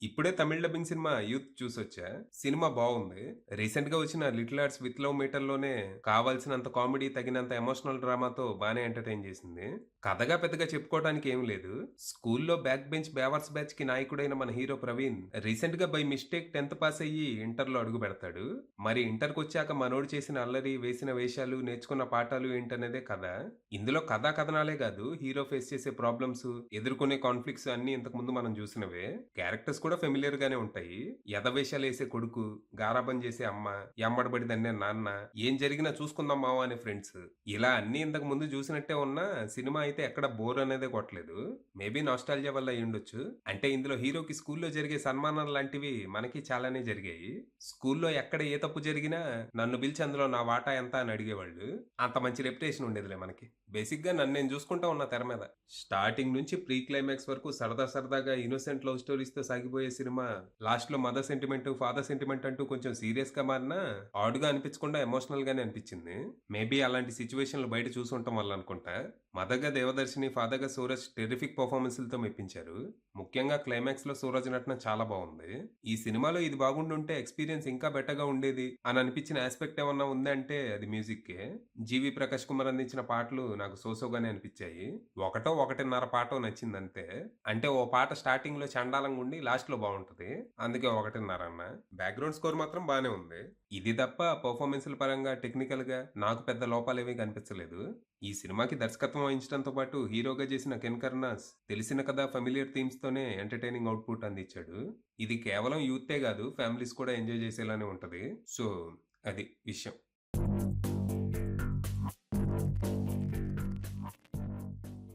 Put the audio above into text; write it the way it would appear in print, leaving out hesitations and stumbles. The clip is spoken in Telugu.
ఇప్పుడే తమిళ్ డబ్బింగ్ సినిమా 'యూత్' చూసొచ్చా. సినిమా బావుంది. రీసెంట్‌గా వచ్చిన 'లిటిల్ ఆర్ట్స్ విత్ లవ్ మీటర్‌లోనే కావాల్సినంత కామెడీ, తగినంత ఎమోషనల్ డ్రామాతో బానే ఎంటర్‌టైన్ చేసింది. కథగా పెద్దగా చెప్పుకోవడానికి ఏమి లేదు. స్కూల్‌లో బ్యాక్ బెంచ్ బేవర్స్ బ్యాచ్‌కి నాయకుడైన మన హీరో ప్రవీణ్ రీసెంట్‌గా బై మిస్టేక్ 10థ్ పాస్ అయ్యి ఇంటర్‌లో అడుగుపెడతాడు. మరి ఇంటర్‌కొచ్చాక మనోడు చేసిన అల్లరి, వేసిన వేషాలు, నేర్చుకున్న పాఠాలు ఏంటనేదే కథ. ఇందులో కథా కథనాలే గాదు, హీరో ఫేస్ చేసే ప్రాబ్లమ్స్, ఎదుర్కొనే కాన్‌ఫ్లిక్ట్స్ అన్నీ ఇంతకుముందు మనం జూసినవే. క్యారెక్టర్స్ కూడా ఫెమిలియర్ గానే ఉంటాయి. ఎదవేషాలేసే కొడుకు, గారాబం చేసే అమ్మ, ఎంబడబడి తన్నే నాన్న, ఏం జరిగినా చూసుకుందాం మావ అనే ఫ్రెండ్స్. ఇలా అన్నీ ఇంతకు ముందు జూసినట్టే ఉన్నా సినిమా అయితే ఎక్కడ బోర్ అనేదే కొట్టలేదు. మేబీ నాస్టాల్జియా వల్ల అయ్యుండొచ్చు. అంటే ఇందులో హీరోకి స్కూల్లో జరిగే సన్మానాలు లాంటివి మనకి చాలానే జరిగాయి. స్కూల్లో ఎక్కడ ఏ తప్పు జరిగినా నన్ను పిలిచి అందులో నా వాటా ఎంత అని అడిగేవాళ్ళు. అంత మంచి రెప్యుటేషన్ ఉండేదిలే మనకి. బేసిక్‌గా నన్ను నేను జూసుకుంటా ఉన్నా తెర మీద. స్టార్టింగ్ నుంచి ప్రీ క్లైమాక్స్ వరకు సరదా సరదాగా ఇన్నోసెంట్ లవ్ స్టోరీస్‌తో సాగిపోయే సినిమా లాస్ట్‌లో మదర్ సెంటిమెంట్, ఫాదర్ సెంటిమెంట్ అంటూ కొంచెం సీరియస్‌గా మారినా ఆడ్‌గా అనిపించకుండా ఎమోషనల్ గానే అనిపించింది. మేబీ అలాంటి సిట్యుయేషన్‌లు బయట చూసుంటం వల్ల అనుకుంటా. మదర్‌గా దేవదర్శిని, ఫాదర్‌గా సూరజ్ టెర్రిఫిక్ పెర్ఫార్మన్స్‌లతో మెప్పించారు. ముఖ్యంగా క్లైమాక్స్‌లో సూరజ్ నటన చాలా బావుంది. ఈ సినిమాలో ఇది బాగుండుంటే ఎక్స్‌పీరియన్స్ ఇంకా బెటర్‌గా ఉండేది అని అనిపించిన యాస్పెక్ట్ ఏమన్నా ఉందంటే అది మ్యూజిక్కే. జీవి ప్రకాష్ కుమార్ అందించిన పాటలు నాకు సోసోగానే అనిపించాయి. ఒకటో, ఒకటిన్నర పాటో నచ్చిందంతే. అంటే ఓ పాట స్టార్టింగ్‌లో చండాలంగుండి లాస్ట్‌లో బావుంటది. అందుకే 1.5 అన్నా. బ్యాక్‌గ్రౌండ్ స్కోర్ మాత్రం బానే ఉంది. ఇది తప్ప పెర్ఫార్మన్స్‌ల పరంగా, టెక్నికల్‌గా నాకు పెద్ద లోపాలేమీ కనిపించలేదు. ఈ సినిమాకి దర్శకత్వం వహించడంతో పాటు హీరోగా చేసిన 'కెన్ కరుణాస్' తెలిసిన కథ, ఫెమిలియర్ థీమ్స్‌తోనే ఎంటర్‌టైనింగ్ అవుట్‌పుట్ అందించాడు. ఇది కేవలం యూతే గాదు, ఫ్యామిలీస్ కూడా ఎంజాయ్ చేసేలానే ఉంటది. సో, అది విషయం.